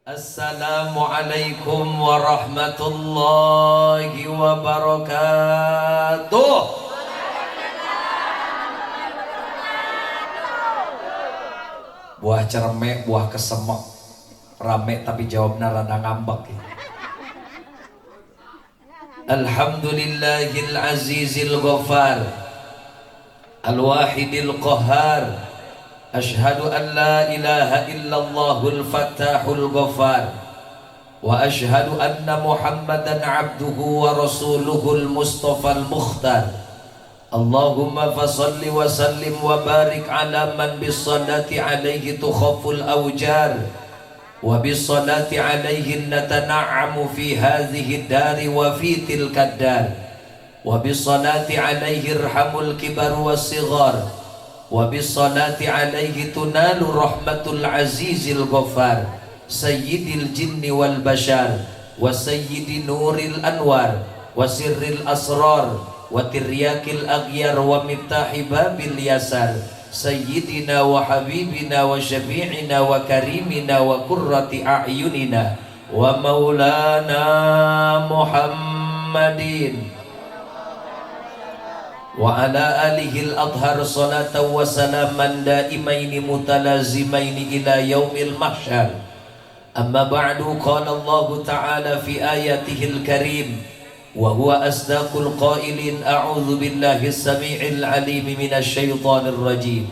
Assalamualaikum warahmatullahi wabarakatuh. Buah cermek, buah kesemek, rame tapi jawabna rada ngambek. Alhamdulillahil azizil ghafar, al-wahidil qahhar. Ashhadu an la ilaha illallahul fattahul ghaffar wa ashhadu anna muhammadan abduhu wa rasuluhul mustafal mukhtar. Allahumma fasalli wa sallim wa barik ala man bisalati alaihi tukhaful awjar wa bisalati alaihi natana'amu fi hadhihi dari wa fi tilka dar wa bisalati alaihi irhamul kibar was sighar wa bisalati alaihi tunalu rahmatul azizil ghaffar sayyidil jinni wal bashar wa sayyidi nuril anwar wa sirril asrar wa tiryakil aghyar wa miftahi babil yasar sayyidina wa habibina wa syafi'ina wa karimina wa qurrati a'yunina wa maulana Muhammadin wa ala alihil adhar salatan wa salaman daimaini mutalazimaini ila yaumil mahsyar. Amma ba'du, qala Allah ta'ala fi ayatihil karim wa huwa asdaqul qailin, a'udzu billahi as-sami'il alim minasy syaithanir rajim.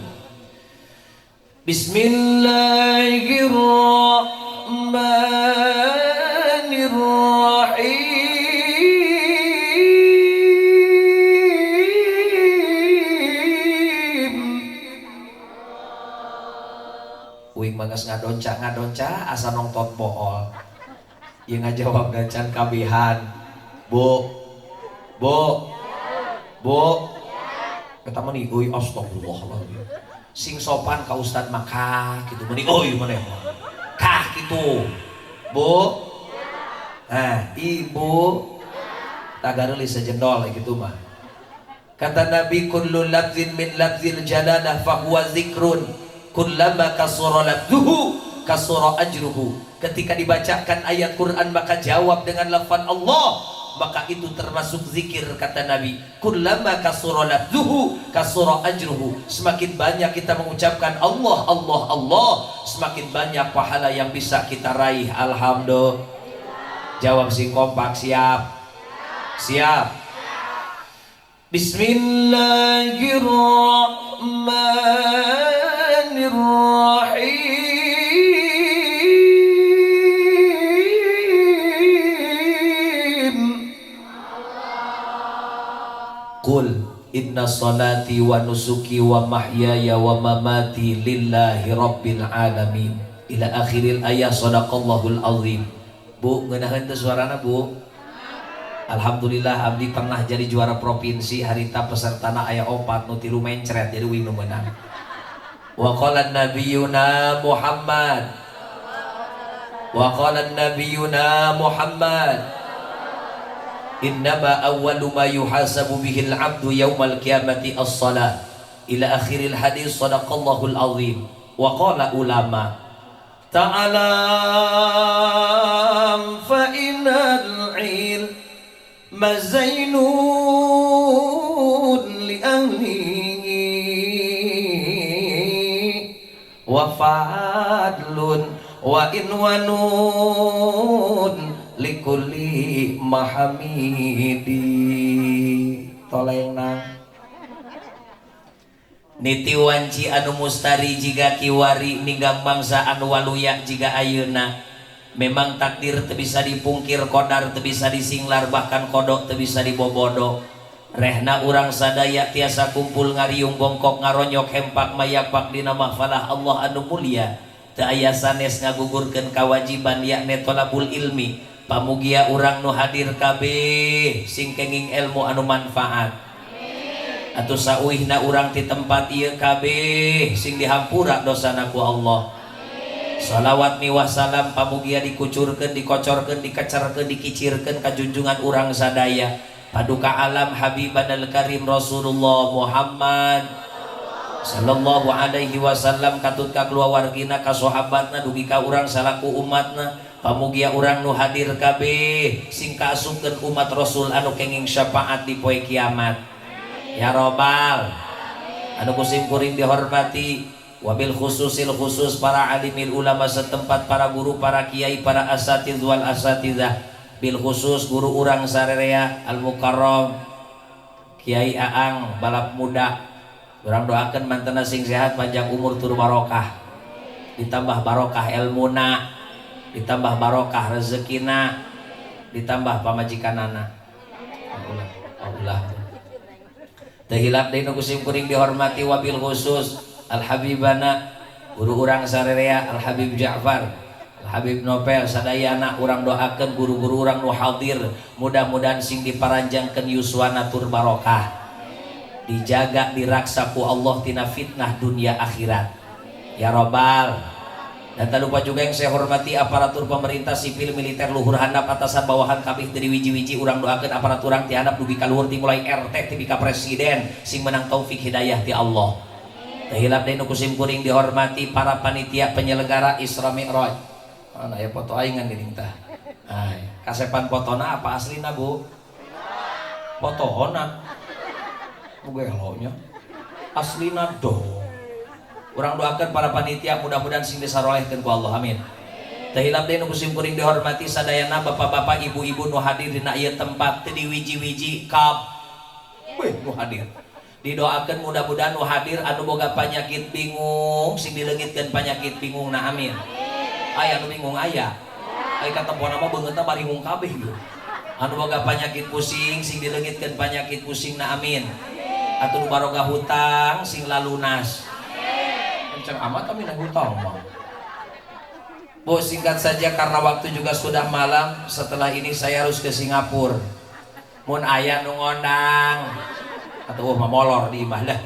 Bismillahirrahmanirrahim. Uing mangas ngadonca asa nongton pool yang ngajawab gancan kabihan bu kata meni uy astagfirullahaladzim sing sopan ka ustad maka gitu meni uy mana kah gitu bu ibu tagareli sejendol gitu mah. Kata Nabi, kullu lafzin min lafzil jalalah fahuwa zikrun kullama kasura lafzuhu kasura ajruhu. Ketika dibacakan ayat Quran maka jawab dengan lafaz Allah, maka itu termasuk zikir. Kata Nabi, kullama kasura lafzuhu kasura ajruhu. Semakin banyak kita mengucapkan Allah Allah Allah, semakin banyak pahala yang bisa kita raih. Alhamdulillah. Jawab sing kompak. Siap. Bismillahirrahmanirrahim. Qul inna salati wa nusuki wa mahyaya wa mamati lillahi rabbil alamin ila akhiril ayat. Sadaqallahul azim. Bu, ngeunaheun teh suarana bu. Alhamdulillah abdi pernah jadi juara provinsi harita pesertana aya 4 nu 3 mencret jadi wing nu meunang. Wa qala nabiyuna Muhammad innama awwalu ma yuhasabu bihil abdu yaumal qiyamati as-salah ila akhiril hadis. Sadaqallahul azim. Wa qala ulama ta'ala fa innal il mazainun li ahlihi wa fadlun wa inwanun likulli mahamidi. Tolengna niti wanci anu mustari jiga kiwari ninggang mangsa anu waluya jiga ayeuna. Memang takdir teu bisa dipungkir, kodar teu bisa disinglar, bahkan kodok teu bisa dibobodo. Rehna urang sadaya tiasa kumpul ngariung bongkok ngaronyok hempak mayapak dina mahfalah Allah anu mulia. Teu aya sanes ngagugurkeun kawajiban yakni thalabul ilmi. Pamugia urang nu hadir kabeh sing kenging ilmu anu manfaat. Atuh sauihna urang ti tempat ieu kabeh sing dihampura dosana ku Allah. Salawat miwah salam pamugia dikucurkeun, dikocorkeun, dikecerkeun, dikicirkeun ka junjungan urang sadaya paduka alam habibanal karim Rasulullah Muhammad sallallahu alaihi wasallam katut ka keluargina ka sahabatna dugi ka urang salaku umatna pamugia urang nu hadir kabeh sing kaasupkeun umat Rasul anu kenging syafaat di poe kiamat ya robbal anu kusim kuring dihormati wabil khusus para alimil ulama setempat para guru para kiai para asatiz wal asatidzah bil khusus guru urang sarerea al mukarram Kiai Aang balap muda urang doakeun mantena sing sehat panjang umur tur barokah ditambah barokah ilmuna ditambah barokah rezekina ditambah pamajikanana Allah teu hilap deui nu kusim kuring dihormati wabil khusus al habibana guru urang sarerea al habib Ja'far al habib Nopel sadayana urang doakeun guru-guru urang nu hadir mudah-mudahan sing diparanjangkeun yuswana tur barokah dijaga diraksa ku Allah tina fitnah dunia akhirat ya robbal dan tak lupa juga yang saya hormati aparatur pemerintah sipil militer luhur handap atasan bawahan kabeh dari wiji-wiji urang doakeun aparatur urang ti handap dugi ka luhur ti mulai RT ti ka presiden sing menang taufik hidayah ti Allah teu hilap deui nu kusim kuring dihormati para panitia penyelenggara Isra Mi'raj mana ya foto aing ngan geuning tah kasepan fotona apa aslina Bu fotona bugelonya aslina dong urang doakeun para panitia mudah-mudahan sing disarolehkeun ku Allah amin teu hilap deui nu kusim kuring dihormati sadayana bapak-bapak ibu-ibu nu hadir dina ieu tempat teu diwiji-wiji kab nu hadir didoakeun mudah-mudahan nu hadir anu boga penyakit bingung sing dileungitkeun penyakit bingung na amin aya nu bingung aya ai kateponna mah beungeutna baringung kabeh gitu anu boga penyakit pusing sing dileungitkeun penyakit pusing na amin atuh barokah hutang sing lalunas kenceng amat kami nang hutang mah Bu singkat saja karena waktu juga sudah malam setelah ini saya harus ke Singapura mun aya nu ngondang atuh mah molor di imah dah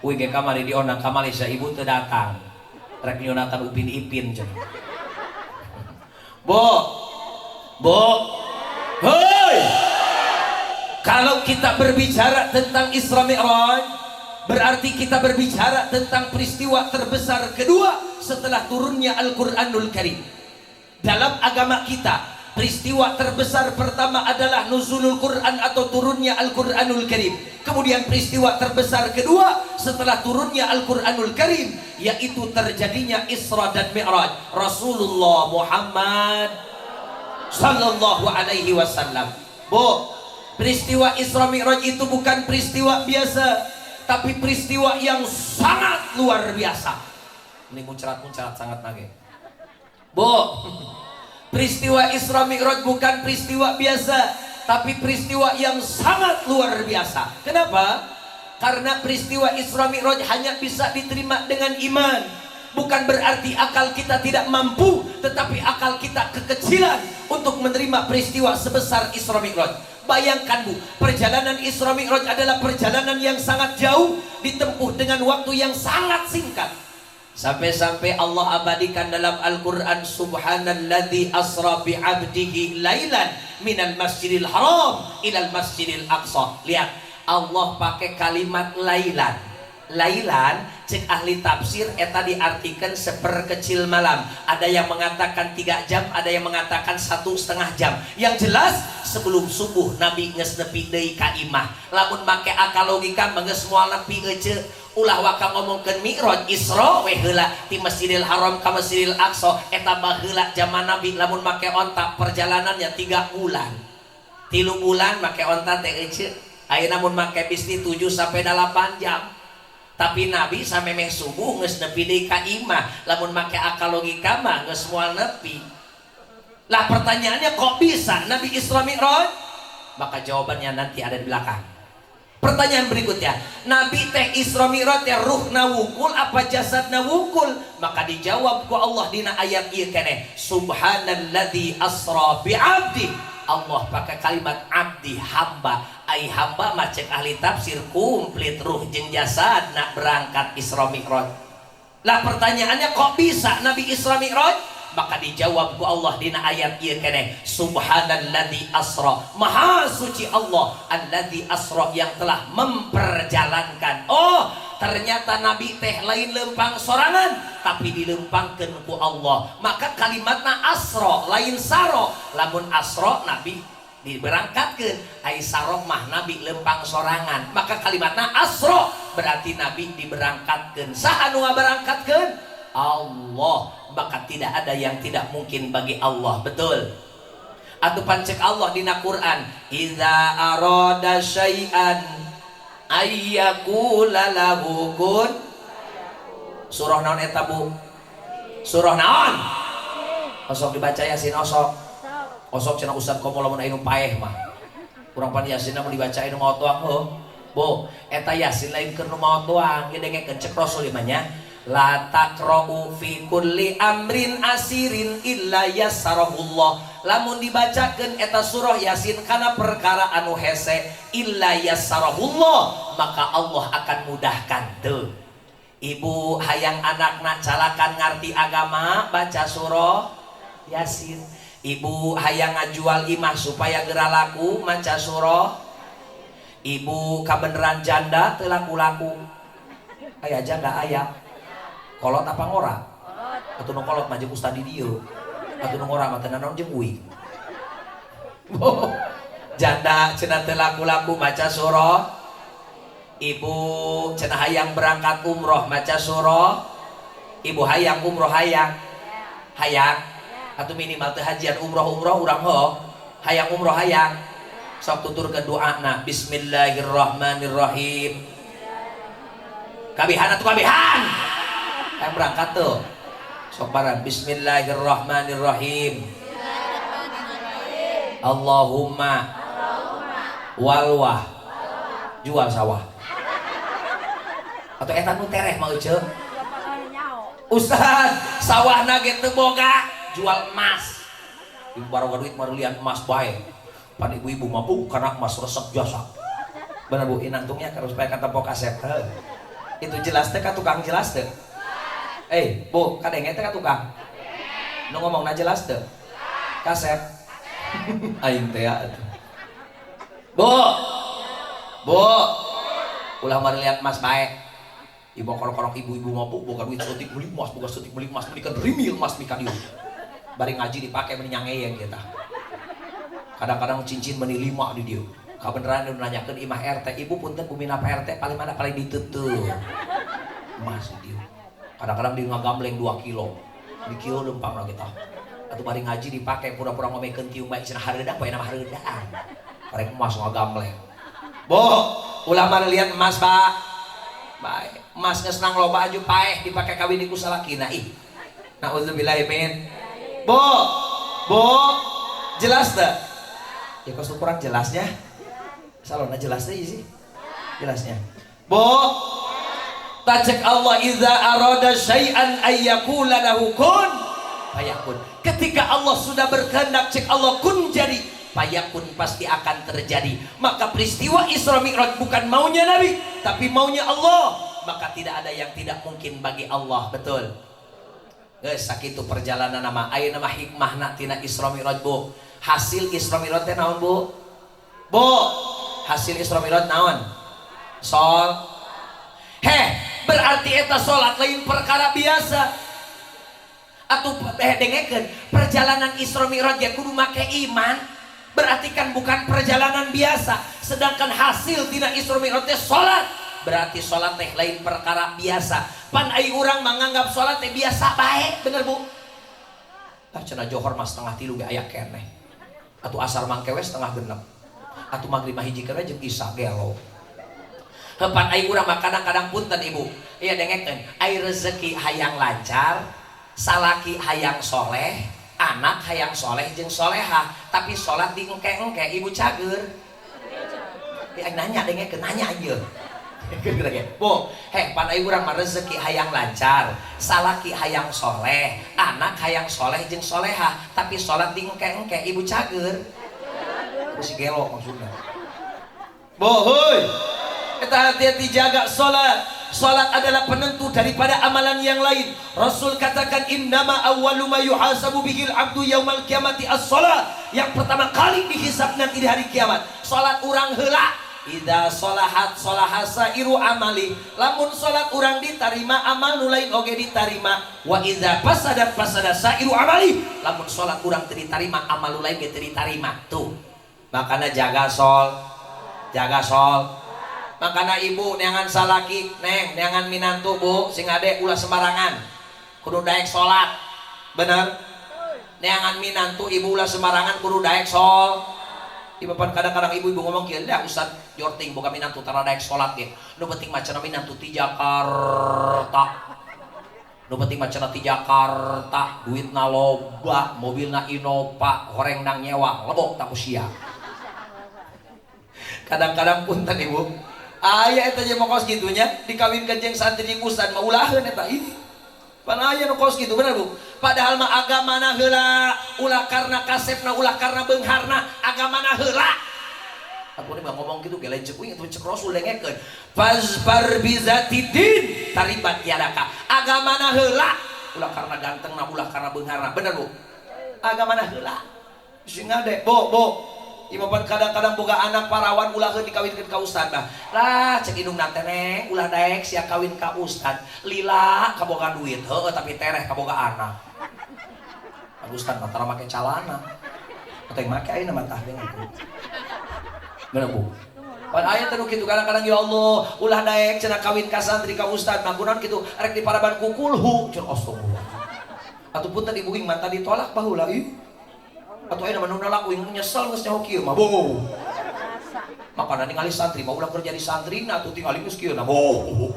uy ge kamari diondang ka Malaysia ibu teu datang rek nyunatan Upin Ipin cenah Bu hei kalau kita berbicara tentang Isra Mi'raj berarti kita berbicara tentang peristiwa terbesar kedua setelah turunnya Al-Quranul Karim dalam agama kita. Peristiwa terbesar pertama adalah nuzulul Quran atau turunnya Al-Quranul Karim. Kemudian peristiwa terbesar kedua setelah turunnya Al-Quranul Karim yaitu terjadinya Isra dan Mi'raj Rasulullah Muhammad sallallahu alaihi wasallam. Bu, peristiwa Isra Mi'raj itu bukan peristiwa biasa, tapi peristiwa yang sangat luar biasa. Ini muncrat-muncrat sangat nage. Bu, peristiwa Isra Mi'raj bukan peristiwa biasa, tapi peristiwa yang sangat luar biasa. Kenapa? Karena peristiwa Isra Mi'raj hanya bisa diterima dengan iman. Bukan berarti akal kita tidak mampu, tetapi akal kita kekecilan untuk menerima peristiwa sebesar Isra Mi'raj. Bayangkan Bu, perjalanan Isra Mi'raj adalah perjalanan yang sangat jauh, ditempuh dengan waktu yang sangat singkat. Sampai-sampai Allah abadikan dalam Al-Quran Subhanalladzi asra bi'abdihi lailan minal masjidil haram ilal masjidil aqsa. Lihat, Allah pakai kalimat lailan. Lailan cek ahli tafsir eta diartikan seperkecil malam. Ada yang mengatakan 3 jam, ada yang mengatakan 1,5 jam. Yang jelas sebelum subuh Nabi geus nepi deui ka imah. Lamun make akal logika geus moal nepi euceul. Ulah waka ngomongkeun Mi'raj Isra we heula ti Masjidil Haram ka Masjidil Aqsa eta mah heula zaman Nabi lamun make onta perjalanannya 3 bulan. 3 bulan make onta teh euceul. Ayeuna mun make bis 7 sampai 8 jam. Tapi Nabi sampai meh subuh geus nepi deui ka imah. Lamun make akal logika mah geus moal nepi. Lah pertanyaannya kok bisa Nabi Isra Mi'raj? Maka jawabannya nanti ada di belakang. Pertanyaan berikutnya, Nabi teh Isra Mi'raj teh ruhna wungkul apa jasadna wungkul? Maka dijawab ku Allah dina ayat ieu keneh, Subhanalladzi asra bi'abdi. Allah pakai kalimat abdi, hamba. Ai hamba mah cek ahli tafsir komplit ruh jeung jasadna berangkat Isra Mi'raj. Lah pertanyaannya kok bisa Nabi Isra Mi'raj? Maka dijawab ku Allah dina ayat ieu keneh, Subhanalladzi asra, maha suci Allah alladzi asra yang telah memperjalankan. Oh, ternyata Nabi teh lain lempang sorangan tapi dilempangkeun ku Allah, maka kalimatna asro lain saro. Lamun asro Nabi diberangkatkeun, ai saro mah Nabi lempang sorangan, maka kalimatna asro berarti Nabi diberangkatkeun. Saha nu ngaberangkatkeun? Allah. Maka tidak ada yang tidak mungkin bagi Allah. Betul? Atuh pancek Allah dina Quran, "Idza arada syai'an ayyakula lahu kun." Surah naon eta Bu? Surah naon? Osok dibaca Yasin osok. Osok cenah Ustaz komo lamun aya nu paeh mah. Urang pan Yasin mah dibaca anu maot doang heuh. Bu, eta Yasin lain keur nu maot doang, ge dengekeun cek Rasul ieu nya. La taqra'u fi kulli amrin asirin illa yassarahullah. Lamun dibacakeun eta surah Yasin kana perkara anu hese illa yassarahullah, maka Allah akan mudahkan. Tuh ibu hayang anakna calakan ngarti agama baca surah Yasin. Ibu hayang ngajual imah supaya geura laku maca surah. Ibu kabeneran janda teu laku-laku, aya janda aya kolot apa ngora? Atuh nu kolot mah jeung ustad di dieu. Atuh nu ngora mah teu naon jeung uing. Janda cenah teu laku-laku maca surah. Ibu cenah hayang berangkat umroh maca surah. Ibu hayang umroh hayang. Atuh minimal teu hajian umroh urang ho. Hayang umroh hayang. Sok tuturkeun doana. Bismillahirrahmanirrahim. Kabihan atuh kabihan. Yang berangkat tuh sok barang. Bismillahirrahmanirrahim. Allahumma walwah jual sawah atau eta nu tereh mau ceu Ustaz sawahna ge teu boga jual emas. Ibu baroga duit marulian emas bae pan ibu-ibu mah karena emas resep jasa bener Bu inantungnya karena supaya kata pok asep itu jelas teh ka tukang jelas teh. Bu, kadenge teh ka tukang. Nu ngomongna jelas teu? Kasep. Aing teh atuh. Bu. Ulah mari lihat emas bae. Ibu korok-korok ibu-ibu mah boga duit seutik beli emas, boga seutik beli emas, belikan rimil emas mika dieu. Bari ngaji dipake meni nyangeyeng kita. Kadang-kadang cincin meni 5 di dieu. Kabeneran nu nanyakeun imah RT, ibu punten bumina RT paling mana paling ditutup. Emas di dieu. Kadang-kadang dia ngagamleng 2 kilo di kilo lempang lah kita. Atau bari ngaji dipakai pura-pura ngomekeun tiung bae cenah hareudang bae nama hareudang. Karek emas ngagamleng. Bu, ulah mah lihat emas Pak. Bae. Emas geus nang loba aju paeh dipakai kawin ku salakina ih. Nauzubillahi min. Bu. Jelas teu? Ya kos kurang jelasnya. Salona jelas teh sih. Jelasnya. Bu. Tajak Allah iza arada syai'an ayyakula lahu kun fayakun. Ketika Allah sudah berkehendak cek Allah kun jadi fayakun pasti akan terjadi. Maka peristiwa Isra Mi'raj bukan maunya Nabi tapi maunya Allah. Maka tidak ada yang tidak mungkin bagi Allah. Betul? Geus sakitu perjalanan nama aya nama hikmahna tina Isra Mi'raj Bu. Hasil Isra Mi'raj teh naon Bu? Hasil Isra Mi'raj naon? Berarti eta salat lain perkara biasa. Atuh dengekeun perjalanan Isra Mi'raj ge kudu make iman. Berarti kan bukan perjalanan biasa. Sedangkan hasil tina Isra Mi'raj teh salat. Berarti salat teh lain perkara biasa. Pan ai urang menganggap salat teh biasa bae, bener Bu? Cenah johor mah 2:30 ge aya keneh. Atuh asar mangkewe 5:30. Atuh magrib mah hiji keneh jeung isya gelo. Hepan ai urang mah kadang-kadang punten Ibu. Iya dengekeun, ai rezeki hayang lancar, salaki hayang soleh, anak hayang soleh jeung solehah, tapi salat di engke-engke Ibu cager. Ai nanya dengekeun, nanya ieu. Bu, pan ai urang mah rezeki hayang lancar, salaki hayang soleh, anak hayang soleh jeung solehah, tapi salat di engke-engke Ibu cager. Si gelo maksudna. Bu, heuy. Kita hati-hati jaga sholat. Sholat adalah penentu daripada amalan yang lain. Rasul katakan innama awwalu ma yuhasabu bihil abdu yaumal kiamati as-sholat. Yang pertama kali dihisab nanti di hari kiamat sholat urang heula. Idza sholahat sholahasa iru amali. Lamun salat urang ditarima, amal nu lain oge ditarima. Wa idza fasadat fasadasa iru amali. Lamun salat urang teu ditarima, amal nu lain ge teu ditarima. Tuh. Makana jaga sol. Jaga sol. Makana ibu neangan salaki, neng neangan minantu bu, sing ade ulah sembarangan. Kudu daek salat. Bener? Neangan minantu ibu ulah sembarangan kudu daek sol. Ibu kadang-kadang ibu-ibu ngomong kieu da Ustaz jorting boga minantu tara daek salat ge. Nu penting macana minantu ti Jakarta. Nu penting macana ti Jakarta, duitna loba, mobilna Innova, horeng nang nyewa, lebok tak usia. Kadang-kadang punten ibu, aya eta je mokos gitunya dikawinkeun jeung santri ustad mah ulaheun eta ih. Pan aya nu kos kitu bener Bu. Padahal mah agamana heula, ulah karena kasepna, ulah karena beungharna, agamana heula. Aku ini ngomong gitu gelain cek uing cek Rasul dengekeun. Fazbar bizatidin taribat yadaka. Agamana heula, ulah karena gantengna, ulah karena beungharna. Bener Bu? Agamana heula. Sing ngade, Bu. Imapan kadang-kadang boga anak parawan ulah dikawinkeun ka ustad bah. Lah cek indungna teh neng ulah daek sia kawin ka ustad. Lila kaboga duit, heueuh tapi tereh kaboga anak. Ustad mah tara make calana. Teh make ayeuna mah tah deung. Bener Bu? Pan aya teh nu kitu kadang-kadang ya Allah, ulah daek cenah kawin ka santri ka ustad mah kunaon kitu rek diparaban ku kulhu ceun astagfirullah. Atuh punten ibu ing mata ditolak baheula ih. Atau ayeuna mah nu nolak uing nyesel geus nyaho kieu mah boh. Makana ningali santri mah ulah kerja di santri na atuh tingali geus kieu na boh.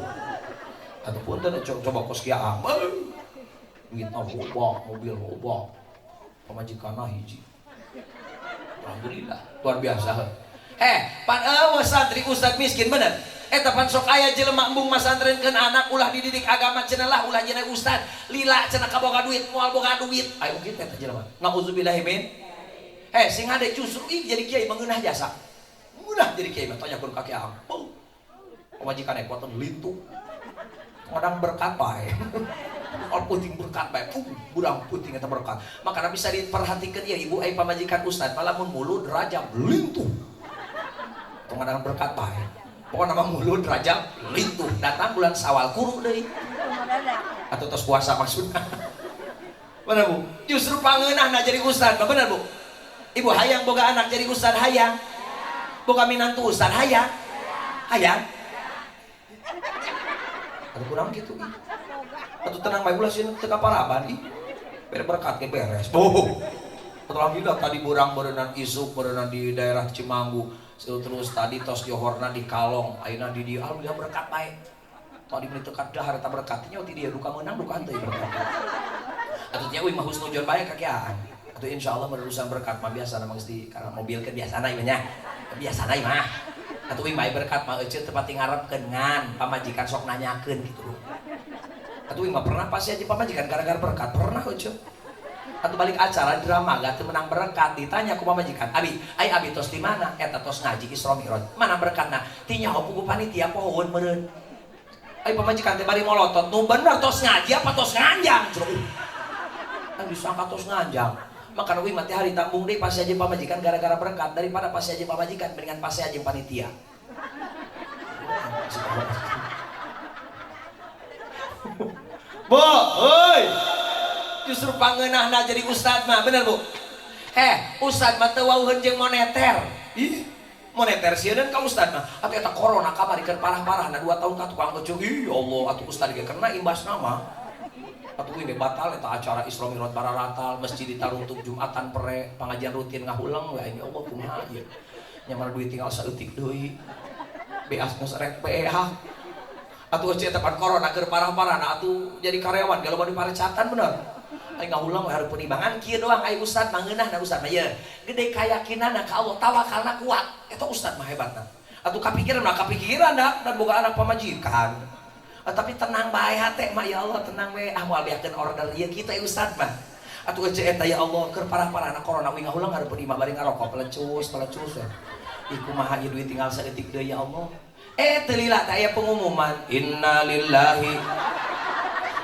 Atuh punten coba kos kieu ah. Duitna loba, mobil loba. Pamajikanna hiji. Alhamdulillah, luar biasa. Pan eueuh santri ustad miskin bener. Eta pan sok aya jelema embung masantrenkeun anak ulah dididik agama cenah lah ulah jadi ustad. Lila cenah kaboga duit, moal boga duit. Aya kitu eta jelema. Nauzubillahi min. Sing ade justru ih jadi kiai mengeunah jasa. Mudah jadi kiai mah tanyakeun ka kiai. Pamajikan ekuatan lintu. Kodang berkat bae. Al puting berkat bae. Budang puting eta berkat. Makana bisa diperhatikan ya ibu ai pamajikan ustad malamun mulut derajat lintu. Kodang berkat bae. Pokoknya nama mulut derajat lintu. Datang bulan Sawal kuru deui. Atau tos puasa maksudna. Bener Bu? Justru pangeunahna jadi ustad, bener Bu? Ibu hayang boga anak jadi ustad hayang. Boga minantu ustad hayang. Hayang. Atuh kurang gitu ih. Atuh tenang bae ulah sieun teu kaparaban ih. Bere berkat ge beres. Oh. Alhamdulillah tadi burang berenang isuk berenang di daerah Cimanggu. Terus tadi tos johorna di Kalong. Ayeuna di dieu alhamdulillah berkat bae. Tadi meni teu kadahar eta berkat nya ti dia duka meunang duka teh berkat. Atuh nya uing mah husnuzon bae ka kiaan. Atau insya Allah berurusan berkat mah biasa nama mesti karena mobil kebiasaan imanya kebiasaan mah atau imai berkat mah ece tempat ngarepkeun ngan pamajikan sok nanyakeun gitu atau imah pernah pasti aja pamajikan gara-gara berkat pernah ece atau balik acara drama gak menang berkat ditanya ku pamajikan abi tos di mana eta tos ngaji Isra Mi'raj mana berkatna tinya pugu panitia pohon meureun ai pamajikan teh bari molotot nu bener tos ngaji apa tos nganjang kan disangka tos nganjang. Maka nawi mati hari tambung deh pas aja pamajikan gara-gara berkat daripada pas aja pamajikan mendingan pas aja panitia. Bu, oi. Justru pangeunahna jadi ustad mah bener Bu. Ustad mah teu wauheun jeung moneter. Ih, moneter sieun ka ustad mah. Atuh eta corona kabarikeun parah-parahna 2 tahun ka tukang becung. Ih, Allah atuh ustad ge kena imbasna mah. Atuh ini batal eta acara Isra Mi'raj bararatal masjid ditaruntuk Jumatan pere pengajian rutin ngahulang we ini Allah kumaha ieu nya mah duit tinggal saeutik deui beas geus rek PH atuh eueuh tepan corona keur parah-parahna atuh jadi karyawan kalau mau diparecatan bener ai ngahulang we hareupeun imbangan kieu doang ai ustad mangeunahna ustad mah ye gede kayakinanna ka Allah tawakalna kuat eta ustad mah hebatna atuh kapikiran dan boga anak pamajikan. Tapi tenang bae hate mah ya Allah tenang we moal beakeun order ieu kita ustad mah atuh ece eta ya Allah keur parah-parahna corona uing ngahulang hareupeun imah bari ngarokok pelecus ih kumaha ieu duit tinggal saeutik deui ya Allah teu lila teh aya pengumuman inna lillahi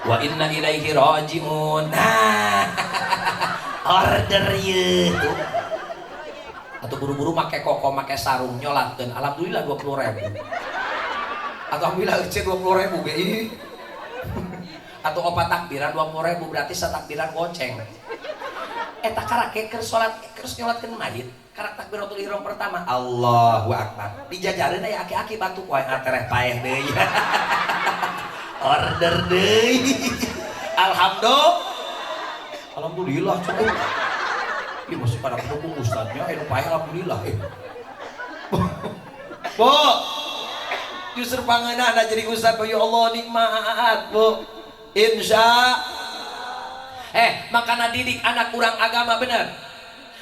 wa inna ilaihi rajiun nah order ieu Atau buru-buru make koko make sarung nyolatkeun alhamdulillah 20.000. Atau alhamdulillah ece 20.000 ge ih. Atau opat takbiran 20.000 berarti satakbiran goceng. Eta karake keur salat keur nyolatkeun mayit. Karak takbiratul ihram pertama Allahu Akbar. Dijajareun aya aki-aki batuk wae atereh paeh deui. Order deui. Alhamdulillah cukup. Ih masih pada pendukung ustadznya, anu paeh alhamdulillah. Bu, justru pangeunah ada jadi ustadz, ya Allah nikmat, Bu. Insya. Makana didik anak kurang agama bener.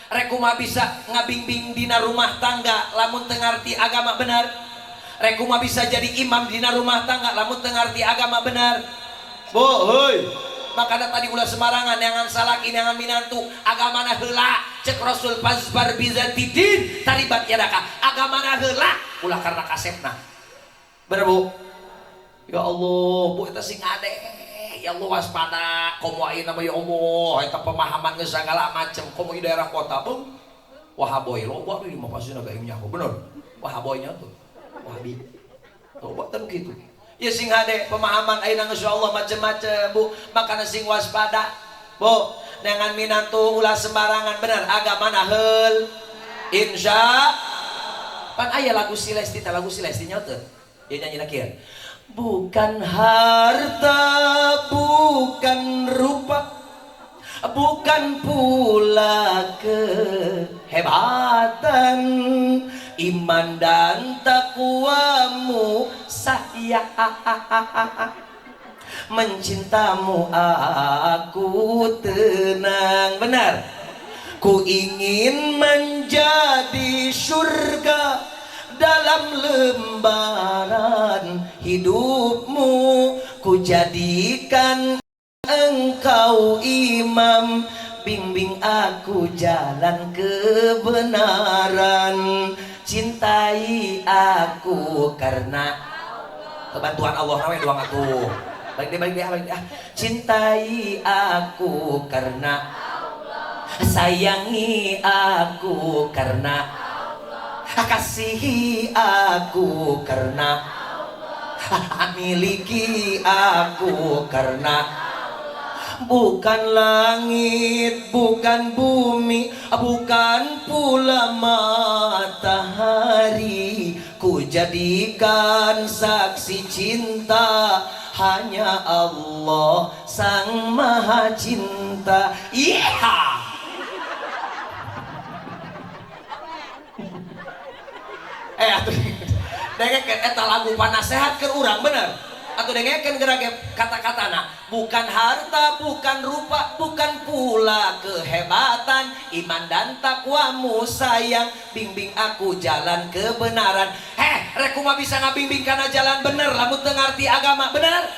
Rek kumaha bisa ngabimbing dina rumah tangga lamun teu ngarti agama bener. Rek kumaha bisa jadi imam dina rumah tangga lamun teu ngarti agama bener. Bu, heuy. Makanya tadi ulah semarangan jangan salaki jangan minantu agamana heula cek Rasul pasbar bizatidin taribat yadaka agamana heula ulah karena kasepna bener Bu. Ya Allah Bu eta sing ade ya Allah waspada komo ayeuna mah ya Allah eta pemahaman geus sagala macem komo di daerah kota Bu wahaboy loba di mah pasti naga imnya bener wahaboynya tuh wahabi loba teh kitu. Ya sing hade pemahaman ayeuna geus Allah macem-macem Bu, makana sing waspada Bu, jangan minantu ulah sembarangan bener agamana heul. Insya pan aya lagu Silesti teh lagu Silesti nya teu. Ieu nyanyina kieu. Bukan harta, bukan rupa, bukan pula kehebatan, iman dan takwamu saya mencintamu aku tenang benar ku ingin menjadi surga dalam lembaran hidupmu ku jadikan engkau imam bimbing aku jalan kebenaran cintai aku karena kebantuan Allah namanya doang aku balik deh cintai aku karena sayangi aku karena kasihi aku karena miliki aku karena bukan langit, bukan bumi, bukan pula matahari. Ku jadikan saksi cinta hanya Allah Sang Maha Cinta. Iya. Atuh dengekeun eta lagu panasehat keur urang bener. Atau dengekeun gerage kata-katana bukan harta, bukan rupa, bukan pula kehebatan, iman dan takwamu sayang bimbing aku jalan kebenaran. Rek kumaha bisa ngabimbing kana jalan bener lamun teu ngarti agama bener.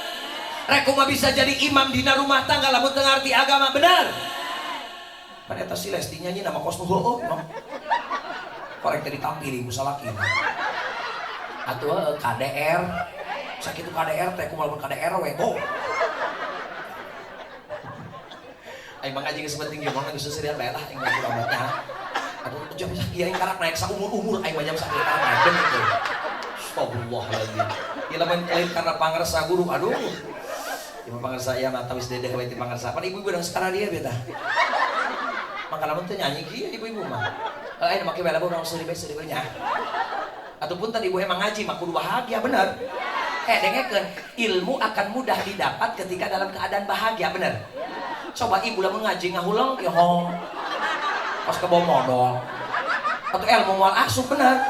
Rek kumaha bisa jadi imam dina rumah tangga lamun teu ngarti agama bener. Pan eta si Lesti nyanyi nama kos nu heueuh korek teh ditampili musalaki. Atuh KDR sakitu KDR teh kumaha KDR we go. Aing mah ngaji geus penting ge mah geus seureun bae lah aing ngaji obatnya. Aduh jam sakieu aing karek naek saumur-umur aing mah jam sakieu karek naek bener tuh. Astagfirullahaladzim. Ieu lamun lain karena pangarsa guru aduh. Ieu pangarsa ieu mah tawis dedeh we ti pangarsa. Pan ibu-ibu urang sekarang dia beta. Maka lamun teu nyanyi kieu ibu-ibu mah. Aing make bae lamun urang seuri-seuri nya. Ataupun tadi ibu emang ngaji mah kudu bahagia bener. Dengekeun ilmu akan mudah didapat ketika dalam keadaan bahagia bener. Coba ibu lamun ngaji ngahuleng ya hong. Pas kebom modal. Atau ilmu moal asup bener.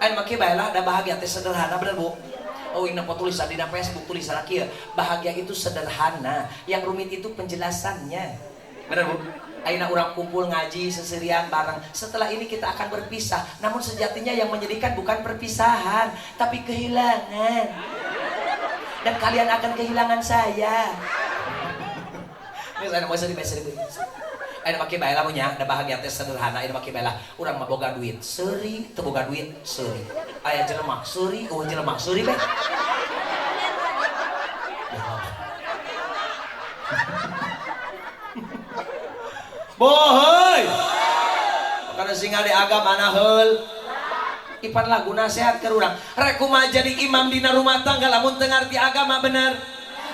Aing make bae lah da bahagia teh sederhana bener Bu. Oh ini tulisan di Facebook tulisan kieu. Bahagia itu sederhana, yang rumit itu penjelasannya. Bener Bu? Ayeuna urang kumpul ngaji seserian bareng. Setelah ini kita akan berpisah. Namun sejatinya yang menyedihkan bukan perpisahan, tapi kehilangan. Dan kalian akan kehilangan saya. Geus aya mau sedih. Ayeuna make bae lamun nya, da bahagia teh sederhana, ayeuna make bae lah. Urang mah boga duit, seuri, teu boga duit, seuri. Aya jelema seuri, jelema seuri bae. Bohoi. makanya sing ade agama na heul ipan lagu nasihat ke urang rek kumaha jadi imam dina rumah tangga lamun teu ngarti agama bener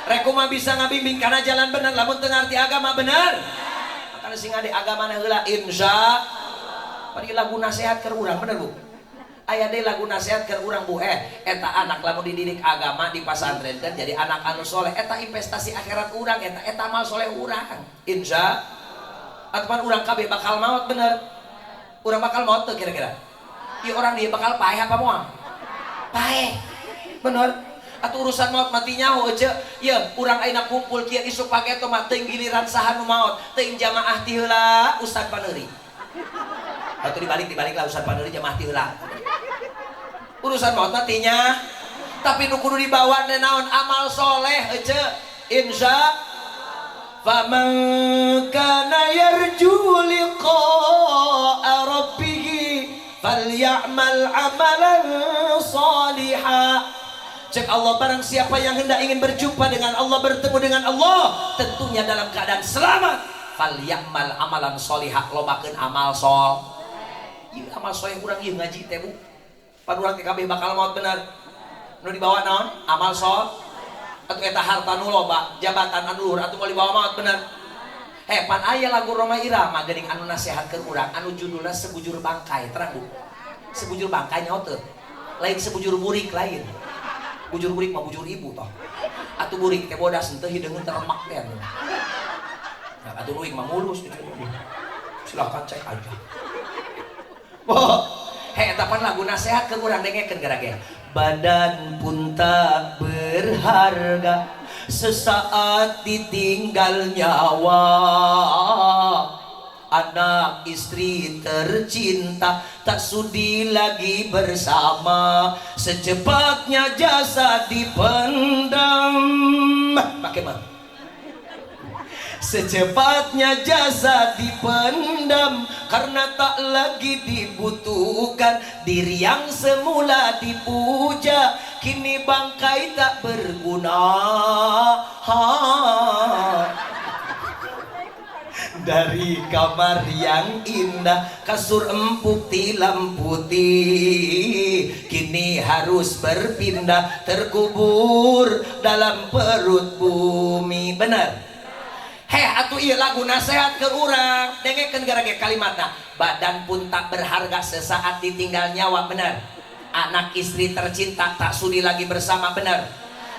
rek kumaha bisa ngabimbing kana jalan bener lamun teu ngarti agama bener makanya sing ade agama na heula insya pari lagu nasihat ke urang bener Bu aya deui lagu nasihat ke urang Bu eta anak lamun dididik agama di pasantren kan jadi anak anu soleh eta investasi akhirat urang eta amal soleh urang insya atapan urang kabeh bakal maut bener urang bakal maut tuh kira-kira ieu orang dia bakal paeh apa moal paeh bener atuh urusan maut mati nyaho aja ieu urang ayeuna kumpul kieu isuk page teh mah teuing giliran saha nu maot teuing jamaah ti heula Ustad Paneuri atuh dibalik lah Ustad Paneuri jamaah ti heula urusan maut mati nya tapi nu kudu dibawa teh naon amal soleh aja insya faman kana yarju liqa'a rabbih falyamal amalan salihah. Cek Allah barang siapa yang hendak ingin berjumpa dengan Allah bertemu dengan Allah tentunya dalam keadaan selamat falyamal amalan salihah lobakeun amal sol ieu amal soleh urang ieu ngaji teh Bu pan urang teh kabeh bakal maot bener nu dibawa naon amal sol atau eta harta nu loba jabatan anu luhur atuh mau dibawa maot bener pan aya lagu Roma Irama geuning anu nasihatkeun urang anu judulna sebujur bangkai terang Bu sebujur bangkai nyaho teu lain sebujur burik lain bujur burik mah bujur ibu toh atuh burik teh bodas henteu hideungeun teremak teh nah atuh luing mah mulus silakan cek aja eta pan lagu nasihatkeun urang dengekeun garage badan pun tak berharga sesaat ditinggal nyawa anak istri tercinta tak sudi lagi bersama secepatnya jasad dipendam bagaimana secepatnya jasad dipendam karena tak lagi dibutuhkan diri yang semula dipuja kini bangkai tak berguna dari kamar yang indah kasur empuk tilam putih kini harus berpindah terkubur dalam perut bumi benar atuh ieu lagu nasihat ke urang dengekeun garage kalimatna badan pun tak berharga sesaat ditinggal nyawa benar anak istri tercinta tak sudi lagi bersama benar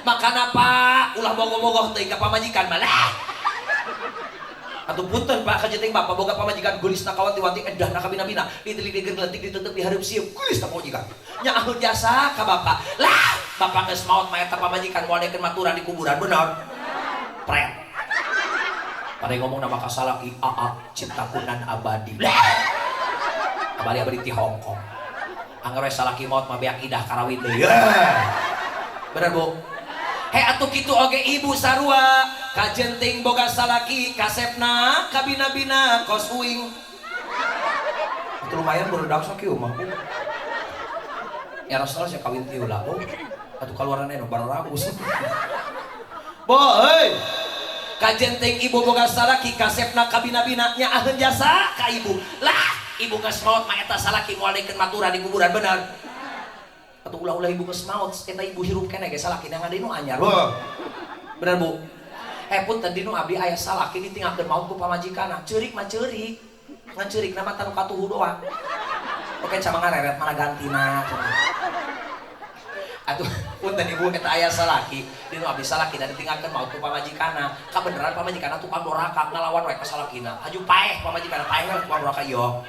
makana Pak ulah bogoh-bogoh teuing ka pamajikan malah atuh punten Pak kajenting Bapak boga pamajikan geulisna kawanti-wanti edah na kabina-bina ditelik digeletik ditutup dihareup sieup geulis na pamajikan nya ahli jasa ka Bapak lah Bapak geus maot mah eta pamajikan moal dekeun maturan di kuburan bener pret pada ngomong nama kasalaki ciptakunan abadi abadi ti Hongkong anggar salaki maut mah beak idah karawin deui bener Bu atuh kitu oge ibu sarua kajenting boga salaki kasepna kabina-bina kos uing itu lumayan berudak sakieu mah ya Rasul sia kawin ti heula atuh kaluaran eno bararagus boy kajenting ibu boga salaki kasepna kabina-bina nya ahli jasa ka ibu lah ibu geus maot mah eta salaki moal dekeun maturan di kuburan bener atuh ulah-ulah ibu geus maot eta ibu hirup keneh ge salaki na ngade nu anyar bener Bu punten dinu abdi aya salaki ditinggalkeun maot ku pamajikanna ceurik mah ceurik ngan ceurik na mah tanu katuhu doang oke sama ngareret mana gantina atuh punten ibu eta aya salaki dinu abdi salaki dan ditinggalkeun maot ku pamajikanna kabeneran pamajikanna tukang doraka ngalawan wae ka salakina haju paeh pamajikanna paeh we tukang doraka yo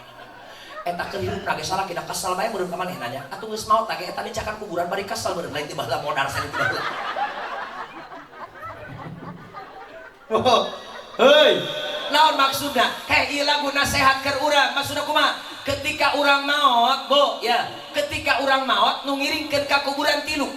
eta keur hirupna ge salakina kesal bae beureum ka manehna nya atuh geus maot ge eta dicakan kuburan bari kesal beureum lain ti baheula modal saeutik baheula heuy naon maksudna ieu lagu nasihat keur urang maksudna kumaha ketika urang maot Bu ya ketika urang maot nu ngiringkeun ka kuburan tilu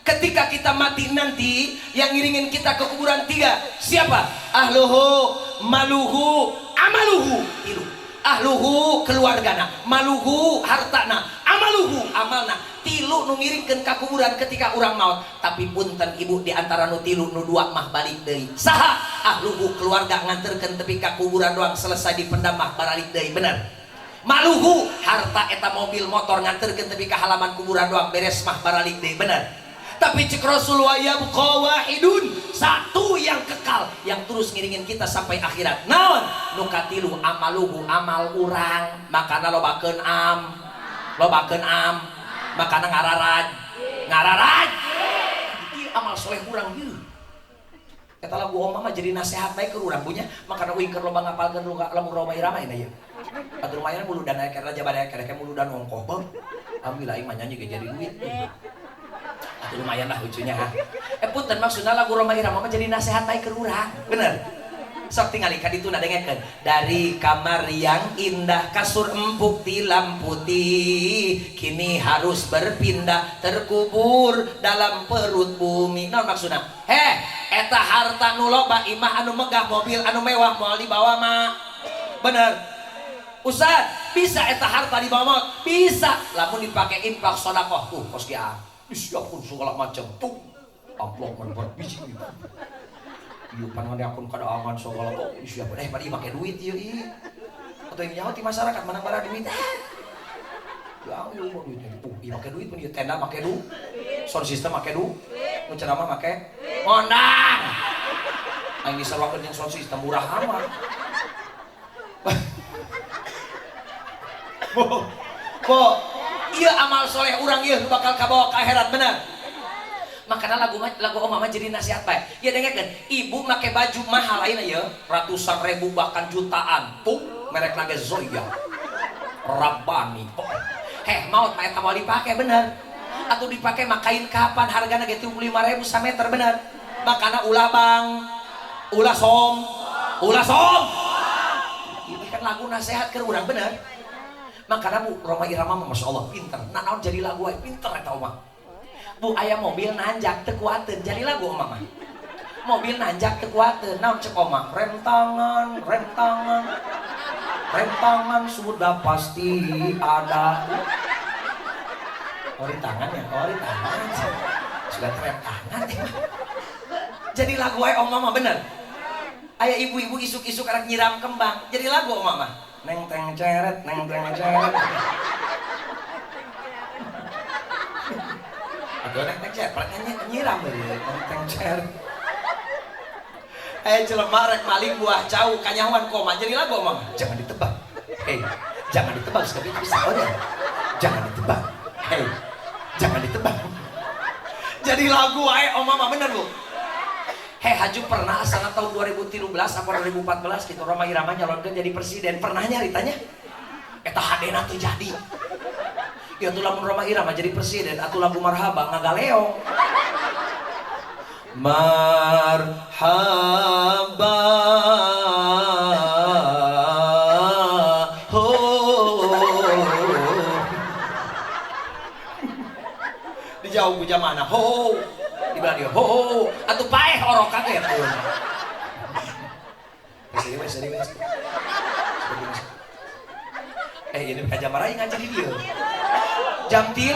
ketika kita mati nanti yang ngiringin kita ke kuburan tiga siapa ahluhu maluhu amaluhu tilu ahluhu keluargana maluhu hartana amaluhu amalna tilu nu ngiringkeun ka kuburan ketika urang maot tapi punten ibu di antara nu tilu nu dua mah balik deui saha ahluhu keluarga nganterkeun tepi ka kuburan doang selesai dipendam mah balik deui bener maluhu harta eta mobil motor nganterkeun tepi ka halaman kuburan doang beres mah baralik deui bener. Tapi cek Rasulullah yabqa wahidun, satu yang kekal yang terus ngiringin kita sampai akhirat. Naon? Nukatilu amaluhu amal urang, makana lobakeun makana ngararaj. Ieu amal soleh urang ieu. Eta lagu oma mah jadi nasihat baik ke urang punya, makana uing keur loba ngapalkeun lagu Roma Irama ieu. Atuh lumayan muludan aya kerja badaya kerek muludan ongkoh bang. Alhamdulillah aing mah nyanyi ge jadi duit. Atuh lumayan lah lucunya. Punten maksudna lagu Roma Irama mah jadi nasihat baik ke urang. Bener. Sok tingali ka ditu dengekeun. Dari kamar yang indah kasur empuk tilam putih kini harus berpindah terkubur dalam perut bumi. Naon maksudna? Eta harta nu loba imah anu megah mobil anu mewah moal dibawa mah. Bener. Ustaz, bisa eta harta dibawa mah? Bisa. Lamun dipake infak sedekah tuh kos kia. Disiapkeun segala macam tuh. Amplop mun berbiji. Ieu pangan akun kadaangan segala tuh disiapkeun bari make duit ieu ieu. Atuh yang nyaho ti masyarakat menang bara duit. Ya ieu mah duit tuh, ieu make duit pun ieu tenda make duit. Sound system make duit. Nu ceramah make mondang. Aing disewakeun yang sound system murah amat. Bo, ieu amal soleh urang ieu bakal kabawa ka akhirat bener. Makanya lagu oma mah jadi nasihat bae. Ya dengekeun, ibu make baju mahal ayeuna ieu, ratusan ribu bahkan jutaan. Tuh, merek lage Zoya. Rabbani. Maut mah eta moal dipake bener. Atau dipake mah kain kapan hargana ge 35.000 sameter bener. Makana ulah bang, ulah som. Ini kan lagu nasihat ke urang bener. Makana Bu Roma Irama mah masyaallah pinter. Naon jadi lagu aya pinter eta omah. Bu aya mobil nanjak teu kuateun jadi lagu omah mah. Mobil nanjak teu kuateun naon cek omah? Rem tangan sudah pasti ada. Ori tangan. Sudah rem tangan. Jadi lagu aya omah mah bener. Aya ibu-ibu isuk-isuk arek nyiram kembang. Jadi lagu omah mah. Neng teng ceret. Aduh neng teng ceret, nyiram deui neng teng ceret. Jelema rek maling buah jauh kanyawan koma jadi lagu omah. Jangan ditebak. Jangan ditebak sekali bisa ya. Jangan ditebak. Jadi lagu ae omah mah bener Bu. Haju pernah asal tahun 2013 apa 2014 gitu Roma Irama nyalonkeun jadi presiden. Pernah nyaritanya? Eta hadena teu jadi. Ya tuh lamun Roma Irama jadi presiden atuh lagu marhaba ngagaleong. Marhaba dijauh ku jamana ho dibilang dia ho atuh paeh orokan teh atuh. Serius. Ini ka jam marahi ngaji di dieu. Jam 3.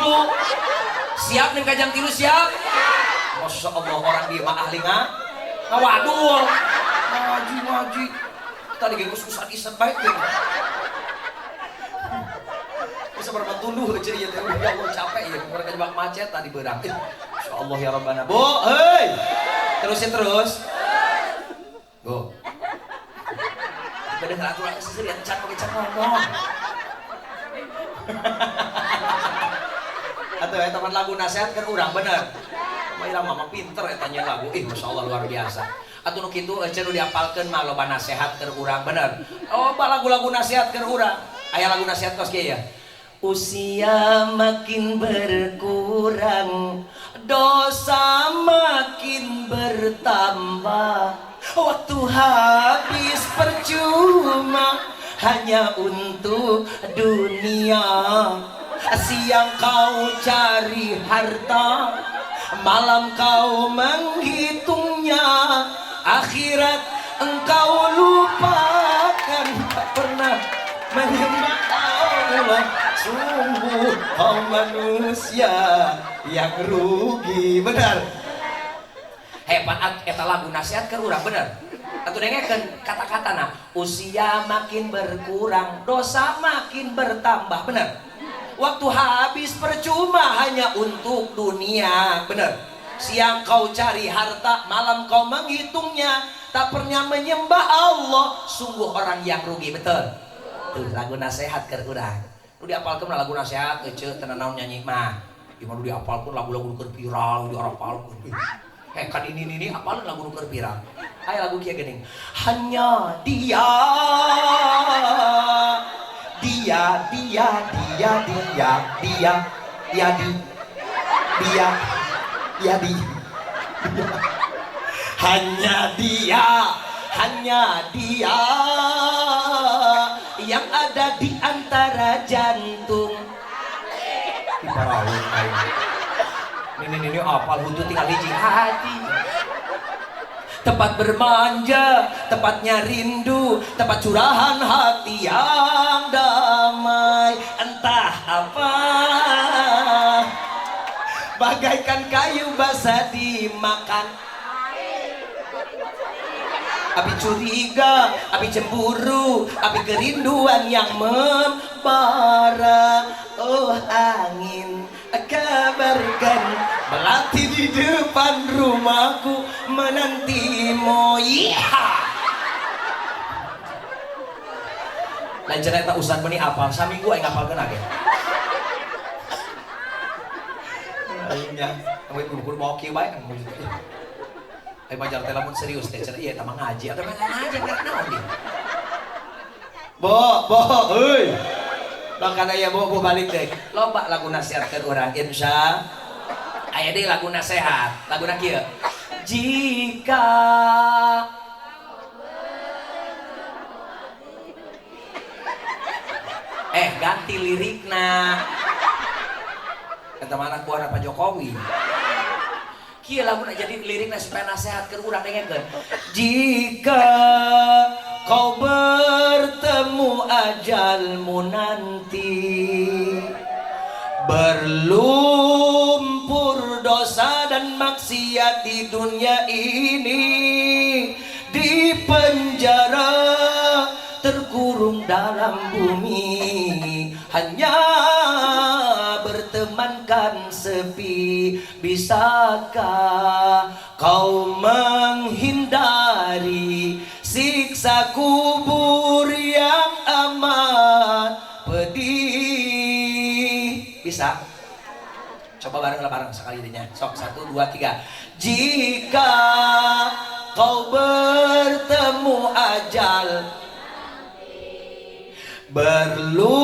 Siap nih ka jam 3 siap. Masya Allah orang dia mah ahli ngawadul. Ngaji. Tadi ge kus-kusan isep baik teh. Bisa bermantunduh ceria teh ya Allah capek ya mereka jebak macet tadi beurang. Insyaallah ya Rabbana. Bu, terusin terus. Go. Kedengar aturan seserian can pakai can ngomong. Atuh eta teman lagu nasihat kan urang bener. Maila mama pinter eta nya lagu. Masyaallah luar biasa. Atuh nu kitu cenah diapalkeun mah loba nasihat keur urang bener. Oh, lagu-lagu nasihat keur urang. Aya lagu nasihat kos kieu ya. Usia makin berkurang, dosa makin bertambah, waktu habis percuma hanya untuk dunia. Siang kau cari harta, malam kau menghitungnya, akhirat engkau lupakan, tak pernah menyembah Allah. Sungguh kau manusia yang rugi. Benar. Hebat eta lagu nasihat ke urang bener. Atau dengekeun kata-kata nah, usia makin berkurang, dosa makin bertambah, bener. Waktu habis percuma hanya untuk dunia, bener. Siang kau cari harta, malam kau menghitungnya, tak pernah menyembah Allah, sungguh orang yang rugi, betul. Tuh lagu nasihat ke urang. Lu diapalkeun lagu nasihat euceut teu naon nyanyi mah. Gimana diapalkeun lagu-lagu keur viral diapalkeun. Kan ini apalkeun lagu keur viral. Aya lagu kieu geuning. Hanya dia hanya dia yang ada di antara jantung. Diparaweun aing. Ini apal hutu tinggal hiji hati. Tempat bermanja, tempatnya rindu, tempat curahan hati yang damai. Entah apa, bagaikan kayu basah dimakan. Api curiga, api cemburu, api kerinduan yang membara. Oh angin, kabarkan melati di depan rumahku menantimu. Lain cerita usan beni apal, saminggu aing apalkeun age. Aingnya, kamu kudu mau kieu bae kan. Ayo bajar teh lamun serius teh cenah ieu tah ngaji atau ngaji karek naon ieu. Bo, euy. Makana ya bo balik deui. Loba lagu nasihat ke urang insya. Aya deui lagu nasihat. Laguna kieu. Jika ganti lirikna. Kata mana ku Pak Jokowi. Kieu lamun jadi lirikna supaya nasihat ke urang dengekeun. Jika kau bertemu ajalmu nanti, berlumpur dosa dan maksiat di dunia ini, di penjara terkurung dalam bumi, hanya bertemankan sepi. Bisakah kau menghindari siksa kubur yang amat pedih? Bisa? Coba bareng sekali dinya. Sok 1, 2, 3. Jika kau bertemu ajal, berlumpur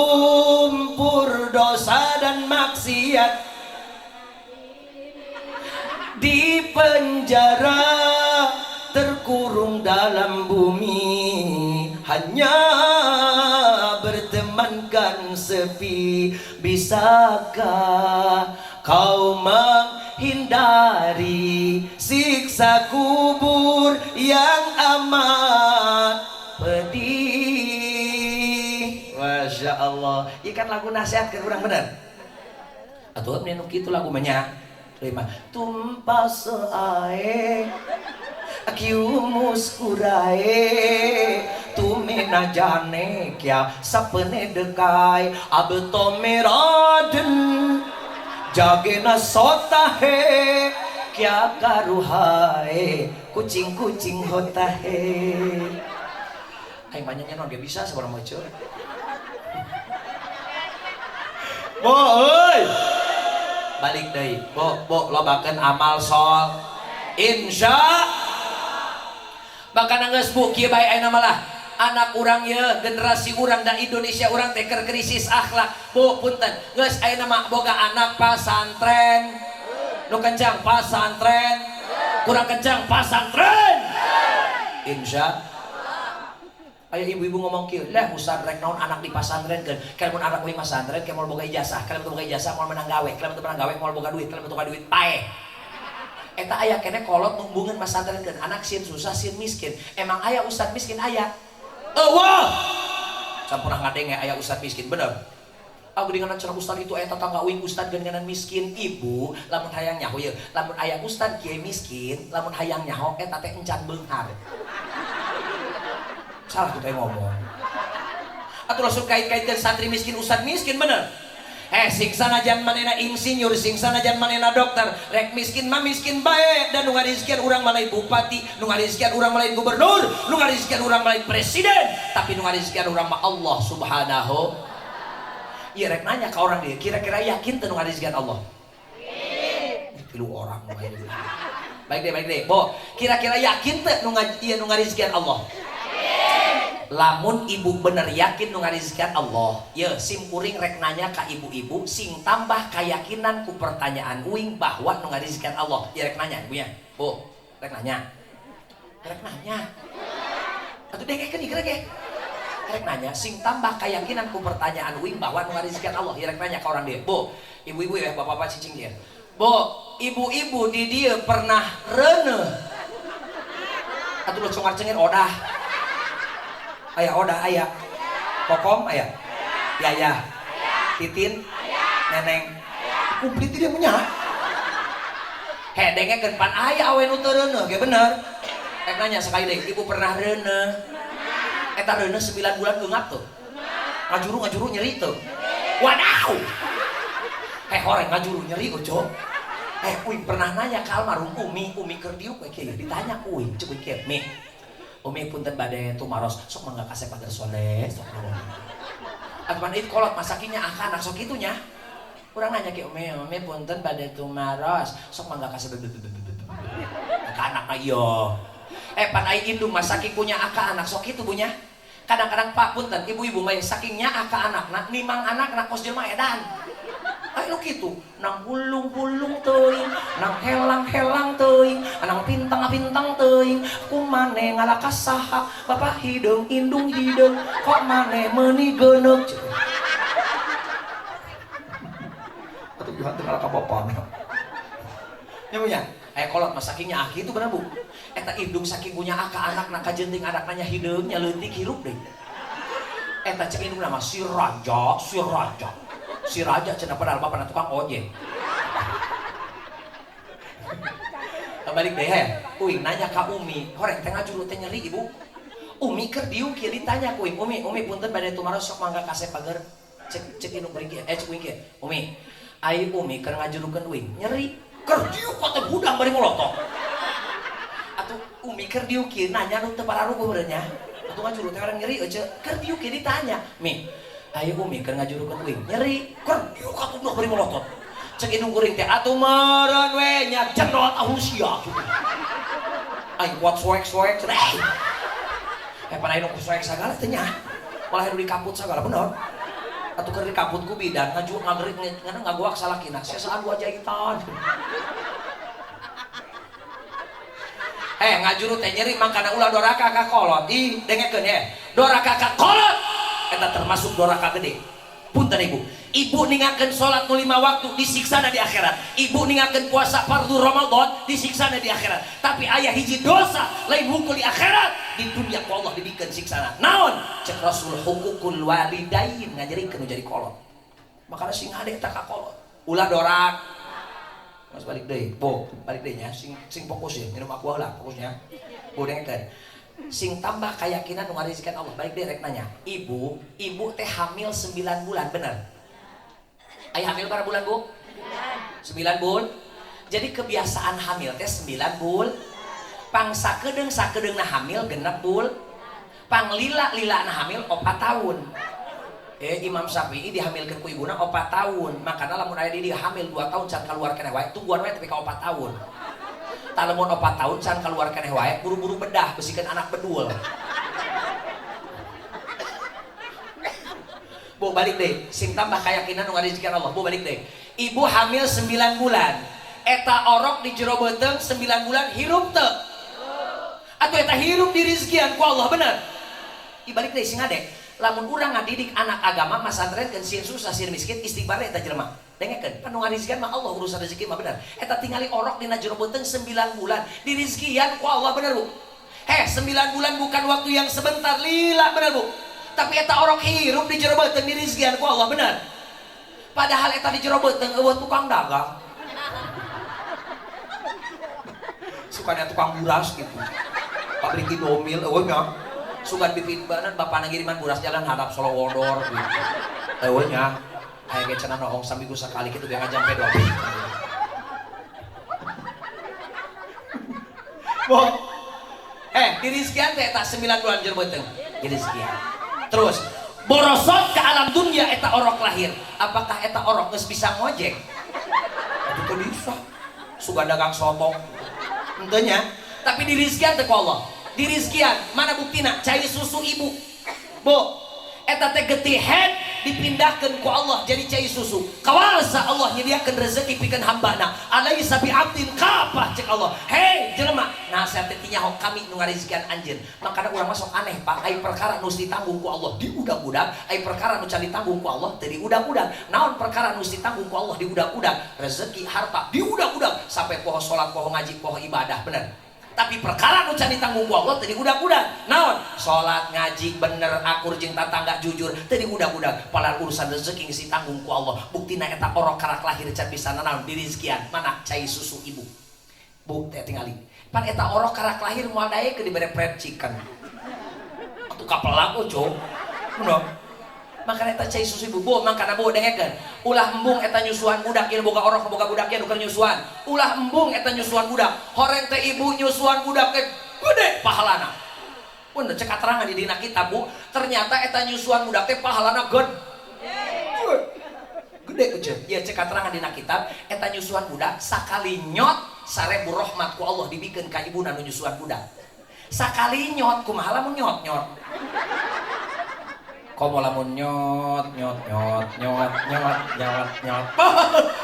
dosa dan maksiat, di penjara terkurung dalam bumi, hanya bertemankan sepi. Bisakah kau menghindari siksa kubur yang amat pedih? Masya Allah, ikan lagu nasihat ke kurang bener. Atau menenuk itu lagu banyak. Tumpah seae kiu muskurae tumena jane kya sapne dekai abto meraden jagena sotahe kya karuhae kucing-kucing hotahe. Aing banyaknya non dia bisa seorang macam. Boy balik deui. Bo lobakeun amal sol. Insya bakana geus bu kieu bae ayeuna malah anak urang ye generasi urang da Indonesia urang teh keur krisis akhlak. Bu punten geus ayeuna mah boga anak pasantren. Nu kencang pasantren. Kurang kencang pasantren. Insya aya ibu-ibu ngomong kieu, lah ustad rek naon anak di pasantren keun. Kalau mun anak we pasantren ke moal boga ijazah, kalau boga ijazah moal menang gawe, kalau menang gawe moal boga duit, kalau boga duit pae. Eta aya kene kolot numbungeun pasantren keun. Anak sieun susah sieun miskin. Emang aya ustad miskin aya? Eueuh. Sampurna ngadenge aya ustad miskin, bener. Aku dengan cara ustad itu aya tetangga uing ustad geungeunnan miskin. Ibu, lamun hayang nyaho ye, lamun aya ustad kieu miskin, lamun hayang nyaho eta teh encan beunghar. Salah kita yang ngomong. Atau langsung kait-kaitkan santri miskin ustad miskin bener. Sing sanajan manena insinyur, sing sanajan manena dokter, rek miskin mah miskin bae, dan nu ngarizkian urang malai bupati, nu ngarizkian urang malai gubernur, nu ngarizkian urang malai presiden, tapi nu ngarizkian urang mah Allah Subhanahu. Iya rek nanya ke orang dia, kira-kira yakin teu nu ngarizkian Allah? Tilu orang baik deh, Bo, kira-kira yakin teu nu ngarizkian Allah? Lamun ibu bener yakin nu ngarizkian Allah, ya sim kuring rek nanya ka ibu-ibu sing tambah keyakinan ku pertanyaan uing bahwa nu ngarizkian Allah. Ya rek nanya ibunya, Bu, rek nanya. Atuh dengkeun ieu rek nanya sing tambah keyakinan ku pertanyaan uing bahwa nu ngarizkian Allah. Ya rek nanya ka orang dia, Bu, ibu-ibu ya, bapak-bapak cicing dia. Bu, ibu-ibu di dia pernah reuneuh. Atuh lu congar cengir odah. Ayah odah ayah, kokom ayah, yaya, titin, neneng, kumplit dia punya. Dengnya kenpan ayah awen utuh reuneuh, ge bener. Nanya sekali deh, ibu pernah reuneuh? Eta reuneuh 9 bulan geungat tuh. Ngajuru nyeri tuh. Wadaw. Horeng ngajuru nyeri ojo. Uing pernah nanya ka almarhum Umi keur diuk we kieu ditanya ku uing, cek kieu, Mi. Umi punten bade tumaros, sok mangga kasep pager soleh, sok naon. Atuh itu kolot masakinya anak sok itunya. Urang nanya ke Umi punten bade tumaros, sok mangga kasep ka anak ieu. Pan ai indung masaki punya aka anak sok itu bunya. Kadang-kadang Pak punten ibu-ibu mah sakingnya aka anakna, nimang anakna kos jelema edan. Ayo gitu, nang bulung-bulung teuing, nang helang-helang teuing, nang pintang-pintang teuing, kumane ngalakas saha, bapak hideung indung hideung, kok mane meuni geuneuk. Atuh dihantu ngalaka bapana. Nya punya, kolot mas sakingnya aki itu bener Bu. Eta indung saking punya aka anak ka jenting anakna nya hideung nya leutik hirup deui. Eta cek indung nama si raja. Si raja cenah padahal bapak tukang ojek. Balik deh uing nanya ka Umi, horeng teh ngajuru teh nyeri ibu. Umi keur diuk kieu ditanya ku Umi punten bade tumaros sok mangga kasep pager. Cek indung bari kieu, cek uing kieu. Umi, ai Umi keur ngajurukeun uing nyeri. Keur diuk ka teh budang bari molotok. Atuh Umi keur diuk kieu nanya nu teu pararuguh beureunya. Atuh ngajuru teh orang nyeri eueuh, keur diuk kieu ditanya. Mi, ayo Umi keur ngajurukeun uing nyeri keur diuk atuh udah bari molotot. Cek indung kuring teh atuh meureun we nya cenot ahusia. Ai kuat soek-soek cenah. Pan anu soek sagala teh nya. Malah anu dikaput sagala bener. Atuh keur dikaput ku bidan ngagerik ngaguak salakina. Sesaan dua jahitan. Ngajuru teh nyeri mangkana ulah doraka ka kolot. Ih dengekeun ya. Doraka ka kolot. Eta termasuk doraka gede. Punten ibu ningakeun salat nu 5 waktu disiksana di akhirat. Ibu ningakeun puasa fardu Ramadan disiksana di akhirat. Tapi aya hiji dosa lain hukul di akhirat, di dunia ku Allah dibikeun siksana. Naon? Cek Rasul hukukul walidain ngajarikeun nu jadi kolot. Makana sing hade eta ka kolot. Ulah dorak. Mas balik deui. Bo, balik deui nya sing fokus ya. Minum aqua heula fokusnya. Bo dengekeun. Sing tambah keyakinan nu ngarizikeun Allah. Baik deh rek nanya. Ibu teh hamil 9 bulan, bener? Ai hamil berapa bulan, Bu? 9 bulan. Jadi kebiasaan hamil teh 9 bulan. Pang sakedeungna hamil 6 bulan. Pang lila-lilana hamil 4 tahun. Imam Syafi'i dihamilkeun ku ibuna 4 tahun. Makana lamun aya di dia hamil 2 tahun can kaluar keneh wae, tungguan wae tapi ka 4 tahun. Talamun 4 tahun can kaluar keneh wae, buru-buru bedah besikeun anak bedul. Bu balik deh, sing tambah keyakinan nu ngarizikeun Allah. Bu balik deh. Ibu hamil 9 bulan. Eta orok di jero beuteung 9 bulan hirup teu? Atuh eta hirup di rizkian ku Allah bener. Ibalik deh sing ade. Lamun urang ngadidik anak agama masantren keun sieun susah sieun miskin istighfar eta jelema. Dengekeun, panu ngarizikeun mah Allah urusan rezeki mah bener. Eta tingali orok dina jero beuteung 9 bulan di rizkian ku Allah bener Bu. 9 bulan bukan waktu yang sebentar lila bener Bu. Tapi eta orok hirup di jero beuteung di rizkian ku Allah bener. Padahal eta di jero beuteung eueuh tukang dagang. Sukanya tukang buras gitu. Pabrik Indomil eueuh nya. Sugan bibit banan bapak ngiriman buras jalan hadap Solo Wodor gitu. Eueunya aya ge cenah noong saminggu sakali kitu biar ngajampe doang. Bo. Dirizkian teh tak 9 bulan jer beuteung. Dirizkian. Terus borosot ke alam dunia eta orok lahir. Apakah eta orok geus bisa ngojek? Itu bisa. Sugan dagang soto. Henteu nya. Tapi dirizkian teh ku Allah. Dirizkian mana buktina? Cai susu ibu. Bu, eta teh getihead dipindahkan ku Allah jadi cai susu. Kawasa Allah nyediakeun rezeki pikeun hambana. Alaisa bi abdin kapah cek Allah. Hei jelema, nasihat teh nyaho kami nu ngarizkian anjeun. Makana urang masuk aneh Pak, ai perkara nu ditanggung ku Allah di udag-udag, ai perkara nu can ditanggung ku Allah teu di udag-udag. Naon perkara nu ditanggung ku Allah di udag-udag? Rezeki, harta di udag-udag sampai poho salat, poho ngaji, poho ibadah, bener. Tapi perkara nu can ditanggung ku Allah tadi udag-udag. Naon? Salat ngaji bener, akur jeung tatangga jujur tadi udag-udag. Palar urusan rezeki geus ditanggung ku Allah. Buktina eta orok karak lahir can bisa naon dirizkian. Mana cai susu ibu. Bu teh tingali. Pan eta orok karak lahir moal daekeun dibere fried chicken. Atuh kapelak ojo. Bener. Makanya eta cai susu ibu, bu, makanya bu dengekeun. Ulah embung eta nyusuan budak, ieu boga orok boga budak ieu nuker nyusuan. Ulah embung eta nyusuan budak. Horeng teh ibu nyusuan budak teh gede pahalana. Bener cek katerangan di dina kitab bu, ternyata eta nyusuan budak teh pahalana gede. Gede euceun. Ieu cek katerangan dina kitab, eta nyusuan budak sakali nyot 1000 rahmat ku Allah dibikeun ka ibuna nu nyusuan budak. Sakali nyot kumaha lamun nyot-nyot. Komo lamun nyot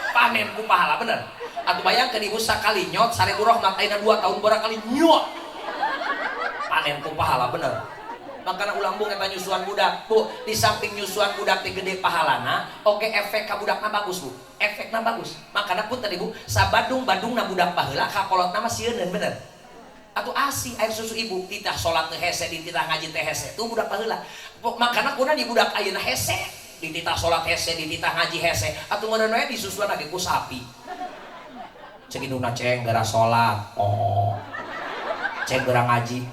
panen ku pahala bener. Atuh bayangkeun ibu sakali nyot 1000 rahmat ayeuna 2 tahun barakali nyot panen ku pahala bener. Makana ulang bung eta nyusuan budak bu, di samping nyusuan budak teh gede pahalana, oke efek ka budakna bagus bu, efekna bagus. Makana pun tadi bu, sabadung-badungna budak paheula kakolotna mah sieun bener. Atau asi air susu ibu titah salat teh hese di titah ngaji teh hese tuh budak baheula. Makana kuna di budak ayeuna hese di titah salat hese di titah ngaji hese atuh ngeureun we disusuan lagi ku sapi. Ceuk indungna ceng gara salat oh ceng gara ngaji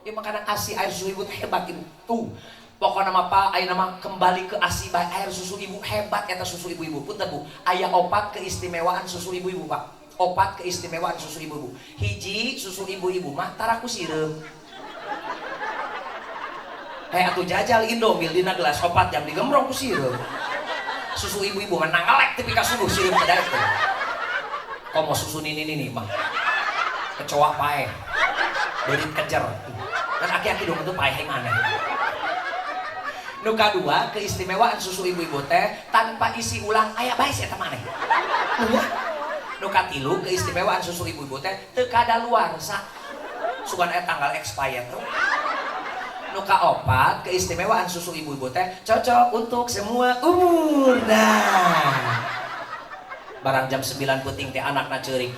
ya makana asi air susu ibu hebat ibu tuh pokokna mah Pak ayeuna mah kembali ke asi bae air susu ibu hebat eta susu ibu-ibu punten bu aya opat keistimewaan susu ibu-ibu Pak. Opat keistimewaan susu ibu-ibu. Hiji susu ibu-ibu mah taraku sireum. Atuh jajal Indomil dina gelas opat jam digembrong ku sireum. Susu ibu-ibu mah nangalek tepi ka subuh sireum teh daek. Komo susu nini mah. Kecoa pae. Beurit kejer. Kan aki-aki dong itu pae yang aneh. Nu kadua keistimewaan susu ibu-ibu teh tanpa isi ulang aya bae eta maneh. Nu katilu keistimewaan susu ibu-ibu teh teu kadaluarsa. Sugan aya tanggal expired tuh. Nu kaopat keistimewaan susu ibu-ibu teh cocok untuk semua umur. Nah. Barang jam 9 peuting teh anakna ceuring.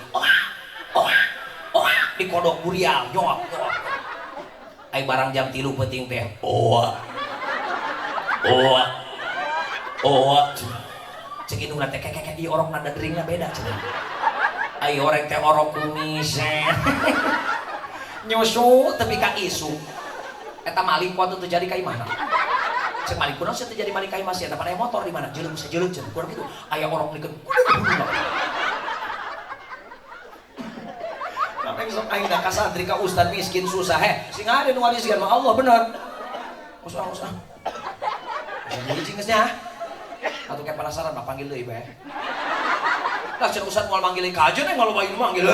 Di kodok burial nyok. Ai barang jam 3 peuting teh. Cek indungna teh kek di orok nada deringna beda cenah. Ai orek teh orok kumis. Nyusu tapi ka isu. Eta malik kuat teu jadi ka imahna. Cek malik kunaon teu jadi malik ka imah sia, tapi aya motor di mana? Jeuleum sajeuleuh cenah. Kurang kitu. Aya orok nikeun. Kapeng sok aing da ka santri ka ustad miskin susah sing ade nu wariskeun mah Allah bener. Usah. Jadi cingesnya. Atau kayak penasaran mah panggil deui bae. Lah cenah ustad moal manggil ka ajeun yang ngalobain manggil.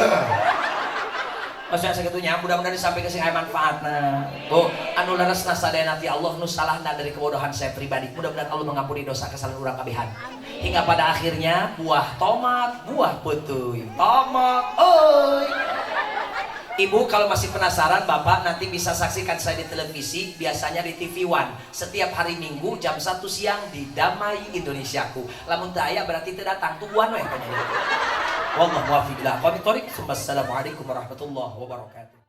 Maksudnya segitunya mudah-mudahan disampaikan sing aya manfaatna. Tuh, anu leresna sadayana ti Allah nu salahna dari kebodohan saya pribadi. Mudah-mudahan Allah mengampuni dosa kesalahan urang kabehan. Hingga pada akhirnya buah tomat, buah peutuy. Tomat euy. Ibu kalau masih penasaran Bapak nanti bisa saksikan saya di televisi, biasanya di TV One setiap hari Minggu jam 1 siang di Damai Indonesiaku. Lamun teu aya berarti teu datang tuan we. Wallahu muwaffiq ila aqwamit thoriq. Wassalamualaikum warahmatullahi wabarakatuh.